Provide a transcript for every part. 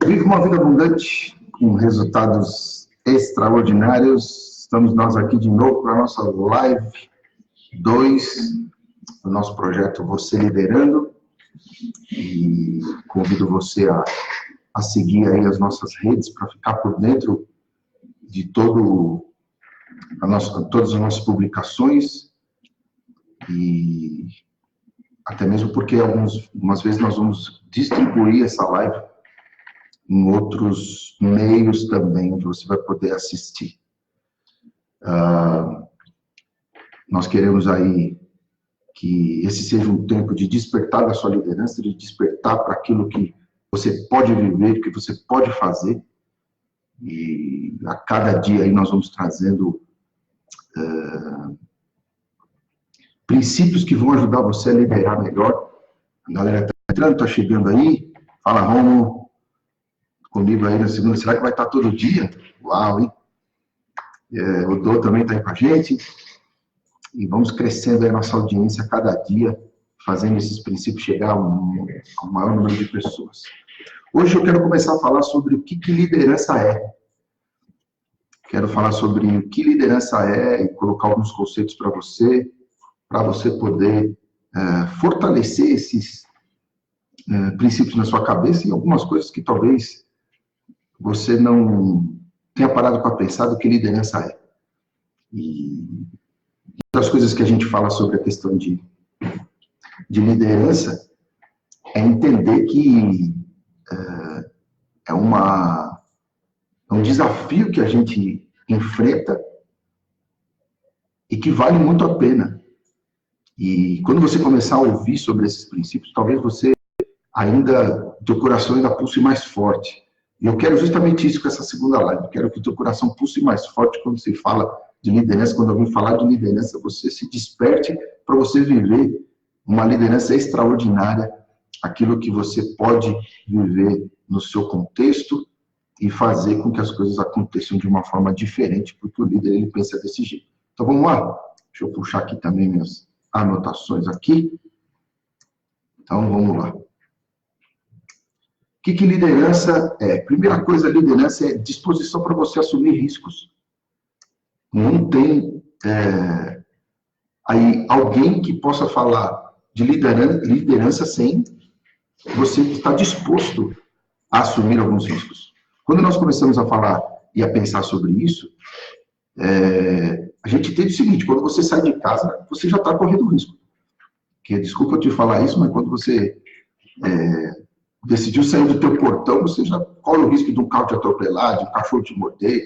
Vive uma vida abundante, com resultados extraordinários. Estamos nós aqui de novo para a nossa live 2, do nosso projeto Você Liderando. E convido você a seguir aí as nossas redes para ficar por dentro de todas as nossas publicações. E até mesmo porque algumas vezes nós vamos distribuir essa live em outros meios também, onde você vai poder assistir. Nós queremos aí que esse seja um tempo de despertar da sua liderança, de despertar para aquilo que você pode viver, que você pode fazer. E a cada dia aí nós vamos trazendo princípios que vão ajudar você a liderar melhor. A galera está entrando, está chegando aí. Fala, Romulo, comigo aí na segunda. Será que vai estar todo dia? Uau, hein? O Dô também está aí com a gente. E vamos crescendo aí a nossa audiência a cada dia, fazendo esses princípios chegar a um maior número de pessoas. Hoje eu quero começar a falar sobre o que liderança é. Quero falar sobre o que liderança é e colocar alguns conceitos para você poder fortalecer esses princípios na sua cabeça e algumas coisas que talvez você não tenha parado para pensar do que liderança é. E das coisas que a gente fala sobre a questão de liderança é entender que é um desafio que a gente enfrenta e que vale muito a pena. E quando você começar a ouvir sobre esses princípios, talvez você teu coração ainda pulse mais forte. E eu quero justamente isso com essa segunda live. Eu quero que teu coração pulse mais forte quando se fala de liderança. Quando alguém falar de liderança, você se desperte para você viver uma liderança extraordinária, aquilo que você pode viver no seu contexto e fazer com que as coisas aconteçam de uma forma diferente, porque o líder ele pensa desse jeito. Então vamos lá? Deixa eu puxar aqui também minhas anotações aqui. Então vamos lá. O que liderança é? Primeira coisa, liderança é disposição para você assumir riscos. Não tem aí alguém que possa falar de liderança sem você estar disposto a assumir alguns riscos. Quando nós começamos a falar e a pensar sobre isso, a gente entende o seguinte: quando você sai de casa, você já está correndo risco. Desculpa eu te falar isso, mas quando você decidiu sair do teu portão, você já corre o risco de um carro te atropelar, de um cachorro te morder,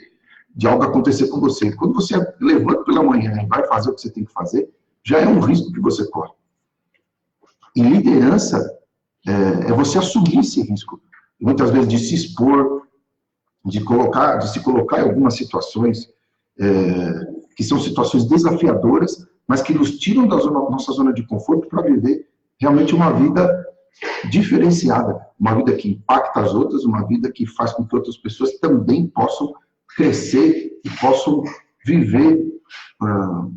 de algo acontecer com você. Quando você levanta pela manhã e vai fazer o que você tem que fazer, já é um risco que você corre. E liderança é você assumir esse risco. Muitas vezes de se expor, de se colocar em algumas situações que são situações desafiadoras, mas que nos tiram da nossa zona de conforto para viver realmente uma vida diferenciada, uma vida que impacta as outras, uma vida que faz com que outras pessoas também possam crescer e possam viver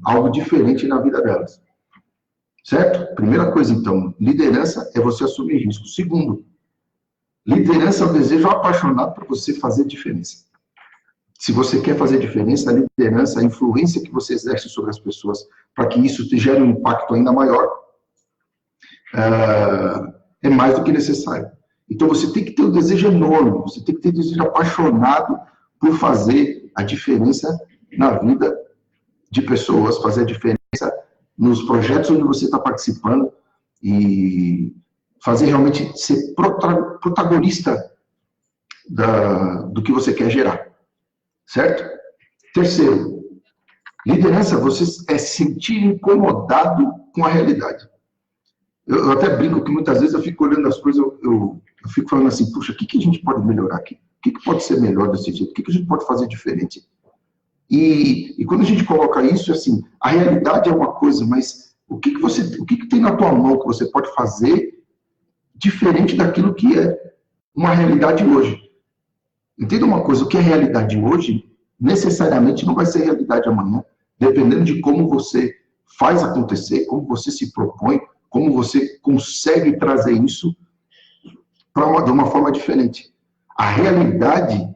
algo diferente na vida delas. Certo? Primeira coisa, então, liderança é você assumir risco. Segundo, liderança é o desejo apaixonado para você fazer diferença. Se você quer fazer diferença, a liderança, a influência que você exerce sobre as pessoas, para que isso te gere um impacto ainda maior, é mais do que necessário. Então você tem que ter um desejo enorme, você tem que ter um desejo apaixonado por fazer a diferença na vida de pessoas, fazer a diferença nos projetos onde você está participando e fazer realmente ser protagonista do que você quer gerar. Certo? Terceiro, liderança, você é se sentir incomodado com a realidade. Eu até brinco que muitas vezes eu fico olhando as coisas, eu fico falando assim, puxa, o que a gente pode melhorar aqui? O que pode ser melhor desse jeito? O que a gente pode fazer diferente? E quando a gente coloca isso, assim, a realidade é uma coisa, mas o que tem na tua mão que você pode fazer diferente daquilo que é uma realidade hoje? Entenda uma coisa, o que é realidade hoje, necessariamente não vai ser realidade amanhã, dependendo de como você faz acontecer, como você se propõe, como você consegue trazer isso de uma forma diferente. A realidade,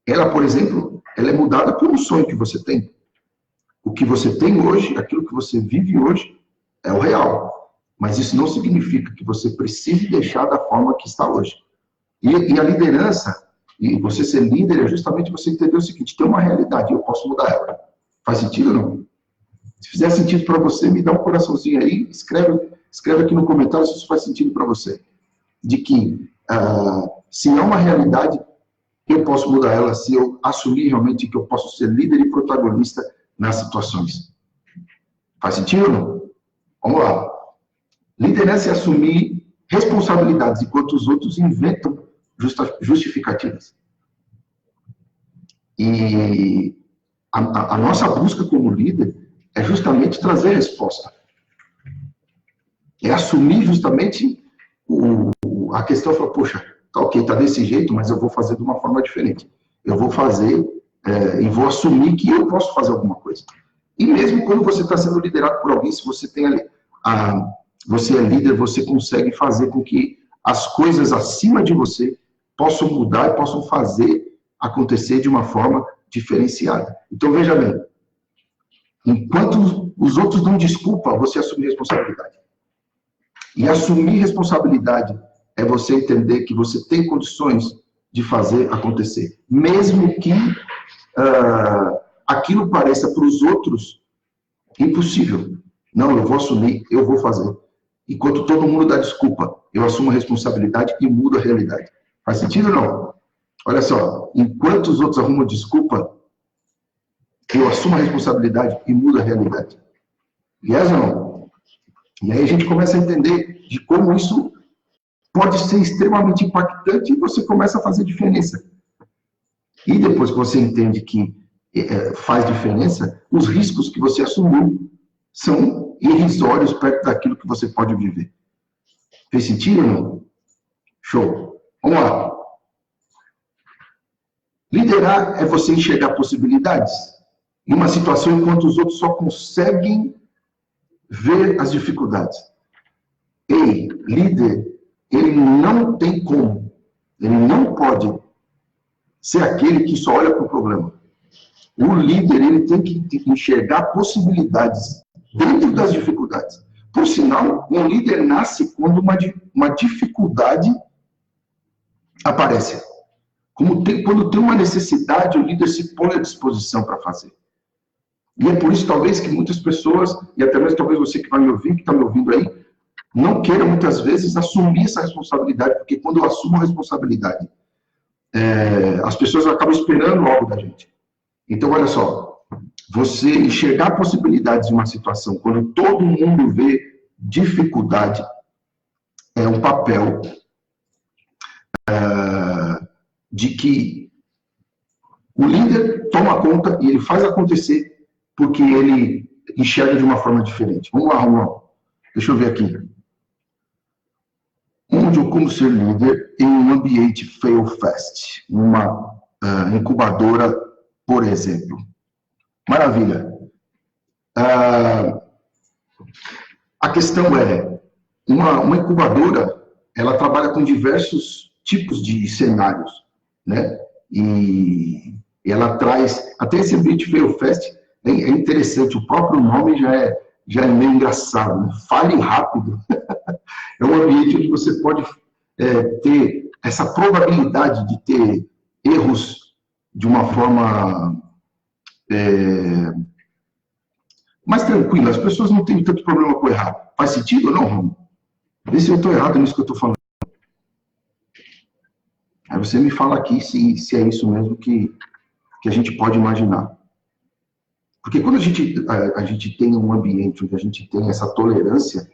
ela, por exemplo, ela é mudada por um sonho que você tem. O que você tem hoje, aquilo que você vive hoje, é o real. Mas isso não significa que você precise deixar da forma que está hoje. E a liderança, e você ser líder, é justamente você entender o seguinte: tem uma realidade, eu posso mudar ela. Faz sentido ou não? Se fizer sentido para você, me dá um coraçãozinho aí, escreve aqui no comentário se isso faz sentido para você. De que, se é uma realidade, eu posso mudar ela, se eu assumir realmente que eu posso ser líder e protagonista nas situações. Faz sentido ou não? Vamos lá. Liderança é assumir responsabilidades, enquanto os outros inventam justificativas. E a nossa busca como líder é justamente trazer resposta. É assumir justamente a questão, falar, poxa, tá ok, tá desse jeito, mas eu vou fazer de uma forma diferente. Eu vou fazer e vou assumir que eu posso fazer alguma coisa. E mesmo quando você está sendo liderado por alguém, se você tem você é líder, você consegue fazer com que as coisas acima de você possam mudar e possam fazer acontecer de uma forma diferenciada. Então, veja bem, enquanto os outros dão desculpa, você assume responsabilidade. E assumir responsabilidade é você entender que você tem condições de fazer acontecer. Mesmo que aquilo pareça para os outros impossível. Não, eu vou assumir, eu vou fazer. Enquanto todo mundo dá desculpa, eu assumo a responsabilidade e mudo a realidade. Faz sentido ou não? Olha só, enquanto os outros arrumam desculpa, eu assumo a responsabilidade e mudo a realidade. Yes ou não? E aí a gente começa a entender de como isso pode ser extremamente impactante e você começa a fazer diferença. E depois que você entende que faz diferença, os riscos que você assumiu são irrisórios perto daquilo que você pode viver. Fez sentido ou não? Show. Vamos lá. Liderar é você enxergar possibilidades em uma situação enquanto os outros só conseguem ver as dificuldades. Ei, líder, ele não tem como, ele não pode ser aquele que só olha para o problema. O líder, ele tem que enxergar possibilidades dentro das dificuldades. Por sinal, um líder nasce quando uma dificuldade aparece. Quando tem uma necessidade, o líder se põe à disposição para fazer. E é por isso, talvez, que muitas pessoas, e até mesmo talvez você que vai me ouvir, que está me ouvindo aí, não queira, muitas vezes, assumir essa responsabilidade, porque quando eu assumo a responsabilidade, as pessoas acabam esperando algo da gente. Então, olha só, você enxergar possibilidades de uma situação, quando todo mundo vê dificuldade, é um papel de que o líder toma conta e ele faz acontecer porque ele enxerga de uma forma diferente. Vamos lá, Romão. Deixa eu ver aqui. Onde ou como ser líder em um ambiente fail fast, uma incubadora, por exemplo. Maravilha. A questão é, uma incubadora, ela trabalha com diversos tipos de cenários, né? E ela traz, até esse ambiente fail fast, é interessante, o próprio nome já é meio engraçado, né? Fale rápido. É um ambiente onde você pode ter essa probabilidade de ter erros de uma forma mais tranquila. As pessoas não têm tanto problema com errar. Faz sentido ou não, Romulo? Vê se eu estou errado nisso que eu estou falando. Aí você me fala aqui se é isso mesmo que a gente pode imaginar. Porque quando a gente tem um ambiente onde a gente tem essa tolerância,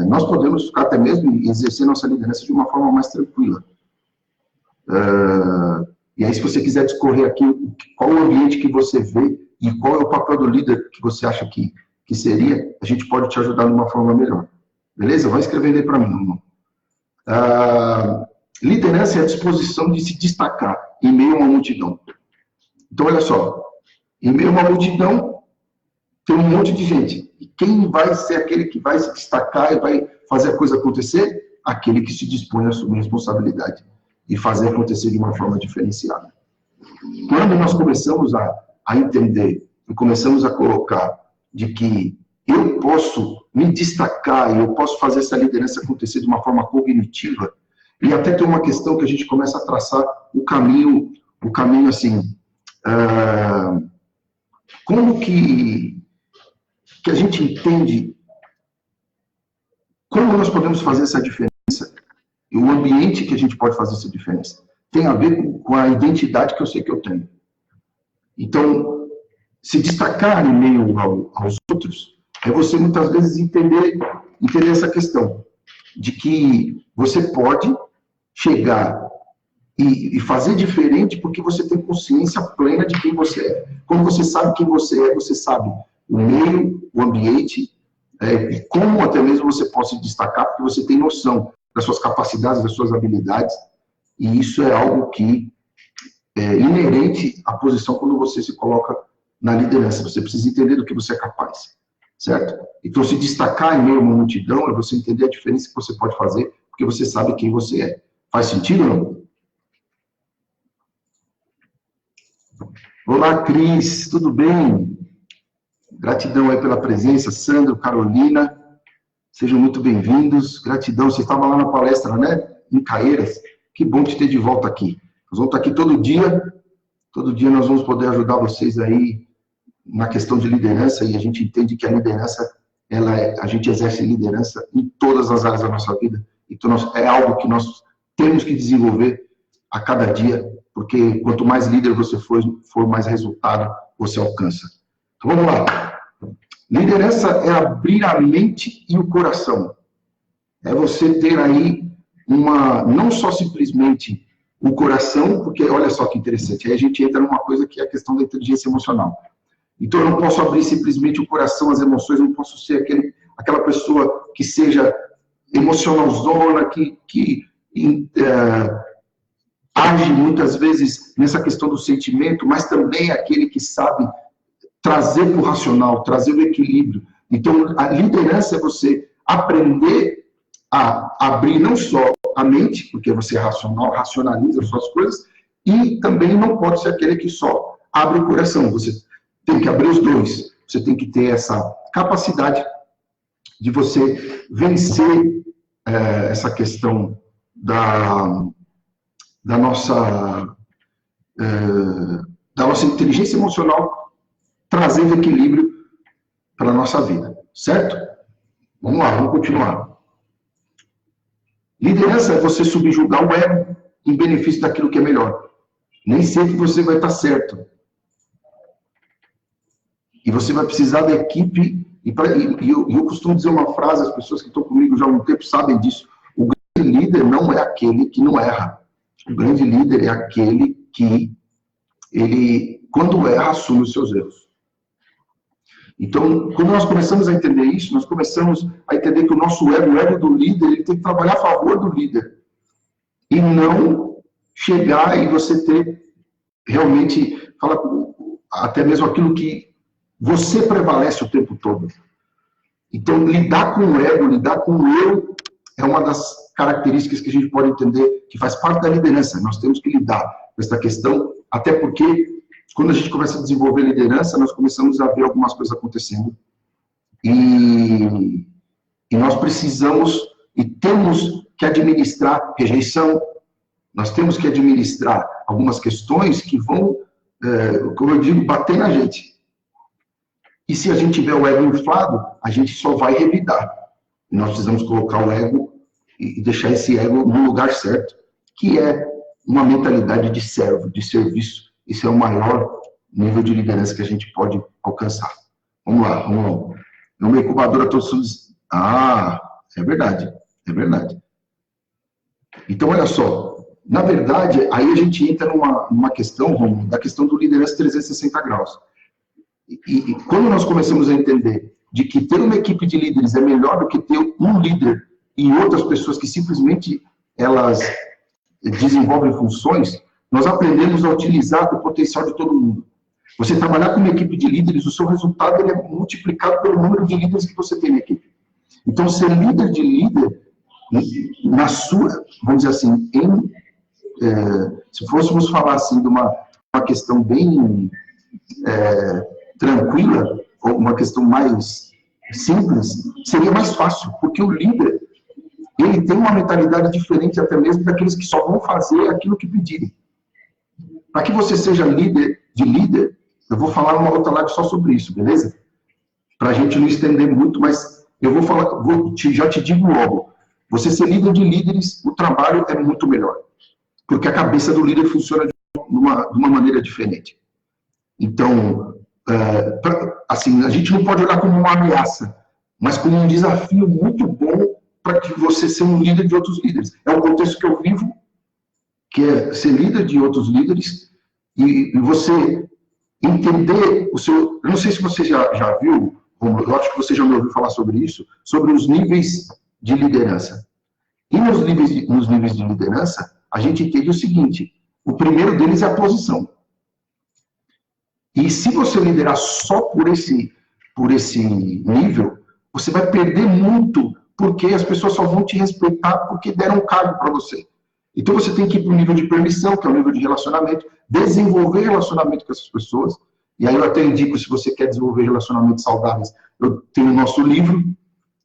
nós podemos ficar até mesmo exercer nossa liderança de uma forma mais tranquila. E aí, se você quiser discorrer aqui qual o ambiente que você vê e qual é o papel do líder que você acha que seria, a gente pode te ajudar de uma forma melhor. Beleza? Vai escrevendo aí para mim, irmão. Liderança é a disposição de se destacar em meio a uma multidão. Então, olha só. Em meio a uma multidão, tem um monte de gente. E quem vai ser aquele que vai se destacar e vai fazer a coisa acontecer? Aquele que se dispõe a assumir responsabilidade. e fazer acontecer de uma forma diferenciada. Quando nós começamos a entender e começamos a colocar de que eu posso me destacar, eu posso fazer essa liderança acontecer de uma forma cognitiva, e até tem uma questão que a gente começa a traçar o caminho assim, como que a gente entende como nós podemos fazer essa diferença, e o ambiente que a gente pode fazer essa diferença. Tem a ver com a identidade que eu sei que eu tenho. Então, se destacar em meio aos outros, é você muitas vezes entender essa questão, de que você pode chegar e fazer diferente porque você tem consciência plena de quem você é. Quando você sabe quem você é, você sabe o meio, o ambiente, e como até mesmo você pode se destacar, porque você tem noção das suas capacidades, das suas habilidades, e isso é algo que é inerente à posição quando você se coloca na liderança. Você precisa entender do que você é capaz, certo? Então, se destacar em meio a uma multidão é você entender a diferença que você pode fazer, porque você sabe quem você é. Faz sentido ou não? Olá, Cris, tudo bem? Gratidão aí pela presença, Sandro, Carolina, sejam muito bem-vindos. Gratidão, você estava lá na palestra, né? Em Caieiras. Que bom te ter de volta aqui. Nós vamos estar aqui todo dia nós vamos poder ajudar vocês aí na questão de liderança, e a gente entende que a liderança, a gente exerce liderança em todas as áreas da nossa vida, então é algo que nós temos que desenvolver a cada dia, porque quanto mais líder você for mais resultado você alcança. Então vamos lá. Liderança é abrir a mente e o coração. É você ter aí não só simplesmente o coração, porque olha só que interessante, aí a gente entra numa coisa que é a questão da inteligência emocional. Então eu não posso abrir simplesmente o coração, as emoções, eu não posso ser aquela pessoa que seja emocionalzona, que age muitas vezes nessa questão do sentimento, mas também aquele que sabe trazer para o racional, trazer o equilíbrio. Então, a liderança é você aprender a abrir não só a mente, porque você é racional, racionaliza as suas coisas, e também não pode ser aquele que só abre o coração. Você tem que abrir os dois. Você tem que ter essa capacidade de você vencer essa questão da nossa inteligência emocional, trazendo equilíbrio para a nossa vida, certo? Vamos lá, vamos continuar. Liderança é você subjugar o ego em benefício daquilo que é melhor. Nem sempre você vai estar certo. E você vai precisar da equipe, e eu costumo dizer uma frase, as pessoas que estão comigo já há um tempo sabem disso: o grande líder não é aquele que não erra. O grande líder é aquele que, quando erra, assume os seus erros. Então, quando nós começamos a entender isso, nós começamos a entender que o nosso ego, o ego do líder, ele tem que trabalhar a favor do líder. E não chegar e você ter, realmente, até mesmo aquilo que você prevalece o tempo todo. Então, lidar com o ego, lidar com o eu, é uma das características que a gente pode entender que faz parte da liderança. Nós temos que lidar com essa questão, até porque quando a gente começa a desenvolver liderança, nós começamos a ver algumas coisas acontecendo. E nós precisamos e temos que administrar rejeição, nós temos que administrar algumas questões que vão, como eu digo, bater na gente. E se a gente tiver o ego inflado, a gente só vai revidar. E nós precisamos colocar o ego e deixar esse ego no lugar certo, que é uma mentalidade de servo, de serviço. Isso é o maior nível de liderança que a gente pode alcançar. Vamos lá, vamos lá. Numa incubadora, todos... é verdade, é verdade. Então, olha só, na verdade, aí a gente entra numa questão, Romulo, da questão do liderança 360 graus. E quando nós começamos a entender de que ter uma equipe de líderes é melhor do que ter um líder e outras pessoas que simplesmente elas desenvolvem funções, nós aprendemos a utilizar o potencial de todo mundo. Você trabalhar com uma equipe de líderes, o seu resultado ele é multiplicado pelo número de líderes que você tem na equipe. Então, ser líder de líder, na sua, vamos dizer assim, se fôssemos falar assim de uma questão bem tranquila, ou uma questão mais simples, seria mais fácil, porque o líder, ele tem uma mentalidade diferente até mesmo daqueles que só vão fazer aquilo que pedirem. Para que você seja líder, eu vou falar numa outra live só sobre isso, beleza? Para a gente não estender muito, mas eu vou falar, já te digo logo, você ser líder de líderes, o trabalho é muito melhor, porque a cabeça do líder funciona de uma maneira diferente. Então, assim, a gente não pode olhar como uma ameaça, mas como um desafio muito bom para que você seja um líder de outros líderes. É o contexto que eu vivo, que é ser líder de outros líderes, e você entender o seu... Eu não sei se você já viu, eu acho que você já me ouviu falar sobre isso, sobre os níveis de liderança. E nos níveis de liderança, a gente entende o seguinte, o primeiro deles é a posição. E se você liderar só por esse nível, você vai perder muito, porque as pessoas só vão te respeitar porque deram um cargo para você. Então você tem que ir para o nível de permissão, que é o nível de relacionamento, desenvolver relacionamento com essas pessoas. E aí eu até indico, se você quer desenvolver relacionamentos saudáveis, eu tenho o nosso livro,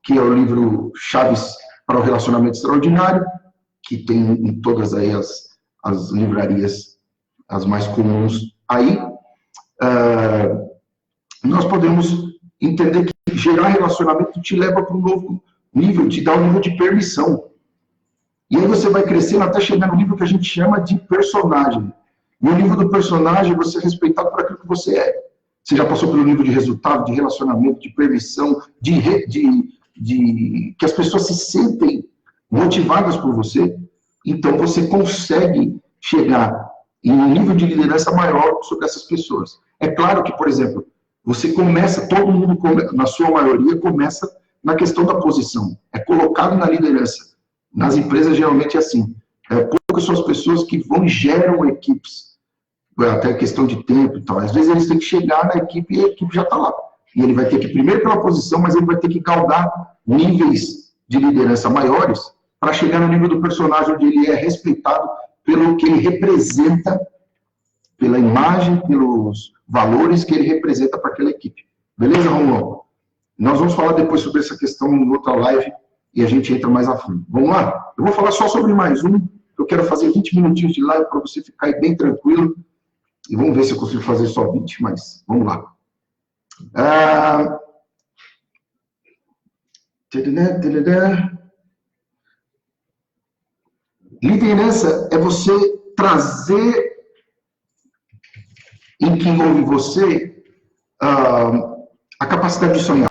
que é o livro Chaves para o Relacionamento Extraordinário, que tem em todas aí as livrarias, as mais comuns aí. Nós podemos entender que gerar relacionamento te leva para um novo nível, te dá um nível de permissão. E aí você vai crescendo até chegar no nível que a gente chama de personagem. No nível do personagem, você é respeitado por aquilo que você é. Você já passou pelo nível de resultado, de relacionamento, de permissão, que as pessoas se sentem motivadas por você. Então você consegue chegar em um nível de liderança maior sobre essas pessoas. É claro que, por exemplo, você começa, todo mundo, na sua maioria, começa na questão da posição. É colocado na liderança. Nas empresas, geralmente é assim. Poucas são as pessoas que vão e geram equipes. Até questão de tempo e tal. Às vezes eles têm que chegar na equipe e a equipe já está lá. E ele vai ter que, primeiro pela posição, mas ele vai ter que galgar níveis de liderança maiores para chegar no nível do personagem onde ele é respeitado pelo que ele representa, pela imagem, pelos valores que ele representa para aquela equipe. Beleza, Romulo? Nós vamos falar depois sobre essa questão em outra live e a gente entra mais a fundo. Vamos lá? Eu vou falar só sobre mais um. Eu quero fazer 20 minutinhos de live para você ficar aí bem tranquilo. E vamos ver se eu consigo fazer só 20, mas vamos lá. Liderança é você trazer em quem ouve você a capacidade de sonhar.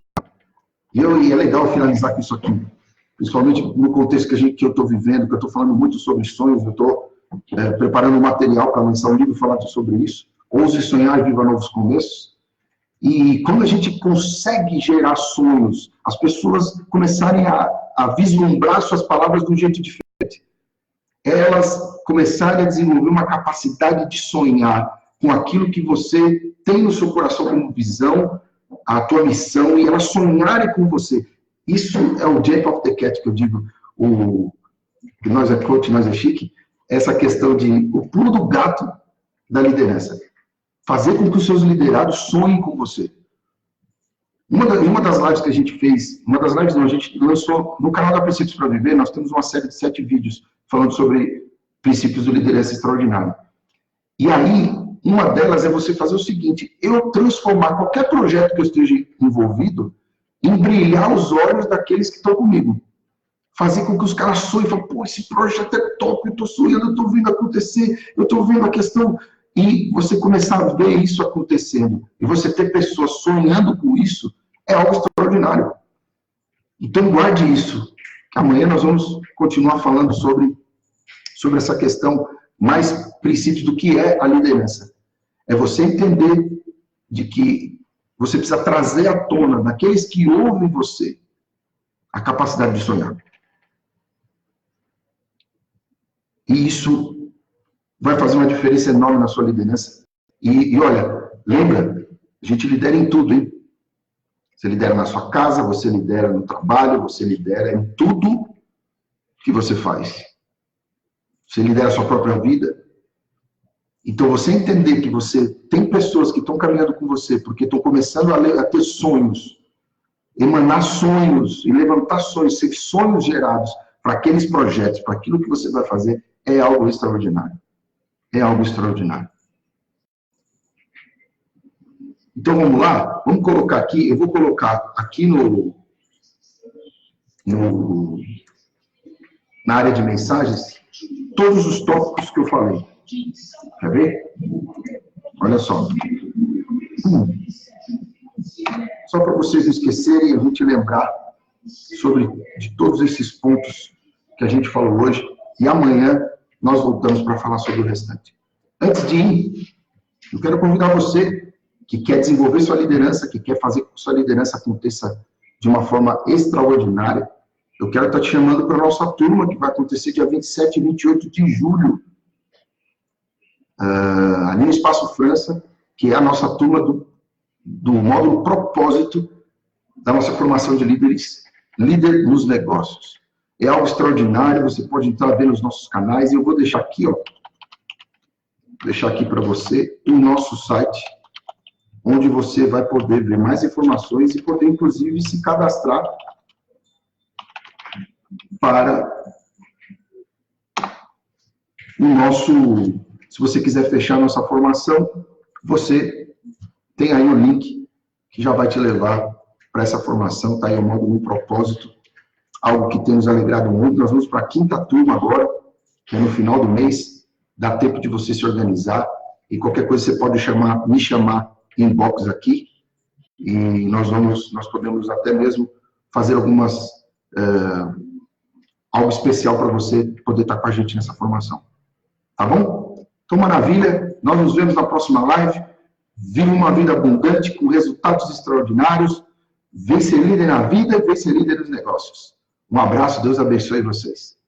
E é legal finalizar com isso aqui, principalmente no contexto que eu estou vivendo, que eu estou falando muito sobre sonhos, eu estou preparando um material para lançar um livro falando sobre isso. Ouse sonhar e viva novos começos. E quando a gente consegue gerar sonhos, as pessoas começarem a vislumbrar suas palavras de um jeito diferente. Elas começarem a desenvolver uma capacidade de sonhar com aquilo que você tem no seu coração como visão, a tua missão, e elas sonharem com você. Isso é o Jump of the Cat que eu digo, que nós é coach, nós é chique, essa questão de o pulo do gato da liderança. Fazer com que os seus liderados sonhem com você. Uma das lives que a gente fez, a gente lançou no canal da Princípios para Viver, nós temos uma série de 7 vídeos falando sobre princípios de liderança extraordinária. E aí, uma delas é você fazer o seguinte, eu transformar qualquer projeto que eu esteja envolvido em brilhar os olhos daqueles que estão comigo. Fazer com que os caras sonhem, falem, pô, esse projeto é top, eu estou sonhando, eu estou vendo acontecer, eu estou vendo a questão... E você começar a ver isso acontecendo, e você ter pessoas sonhando com isso, é algo extraordinário. Então, guarde isso, que amanhã nós vamos continuar falando sobre essa questão, mais princípios do que é a liderança. É você entender de que você precisa trazer à tona, daqueles que ouvem você, a capacidade de sonhar. E isso vai fazer uma diferença enorme na sua liderança. E olha, lembra, a gente lidera em tudo, hein? Você lidera na sua casa, você lidera no trabalho, você lidera em tudo que você faz. Você lidera a sua própria vida. Então, você entender que você tem pessoas que estão caminhando com você porque estão começando a ter sonhos, emanar sonhos e levantar sonhos, ser sonhos gerados para aqueles projetos, para aquilo que você vai fazer, é algo extraordinário. É algo extraordinário. Então, vamos lá? Vamos colocar aqui, eu vou colocar aqui na área de mensagens todos os tópicos que eu falei. Quer ver? Olha só. Só para vocês não esquecerem, a gente lembrar de todos esses pontos que a gente falou hoje. E amanhã nós voltamos para falar sobre o restante. Antes de ir, eu quero convidar você que quer desenvolver sua liderança, que quer fazer com que sua liderança aconteça de uma forma extraordinária. Eu quero estar te chamando para a nossa turma, que vai acontecer dia 27 e 28 de julho. Ali no Espaço França, que é a nossa turma do módulo propósito da nossa formação de líderes, líder nos negócios. É algo extraordinário, você pode entrar ver nos nossos canais, e eu vou deixar aqui, ó, deixar aqui para você o nosso site, onde você vai poder ver mais informações e poder, inclusive, se cadastrar para o nosso... Se você quiser fechar a nossa formação, você tem aí o link que já vai te levar para essa formação, está aí o módulo no propósito, algo que tem nos alegrado muito. Nós vamos para a 5ª turma agora, que é no final do mês, dá tempo de você se organizar, e qualquer coisa você pode me chamar em inbox aqui, e nós podemos até mesmo fazer algo especial para você poder estar com a gente nessa formação. Tá bom? Então, maravilha. Nós nos vemos na próxima live. Viva uma vida abundante, com resultados extraordinários. Vem ser líder na vida e vem ser líder nos negócios. Um abraço, Deus abençoe vocês.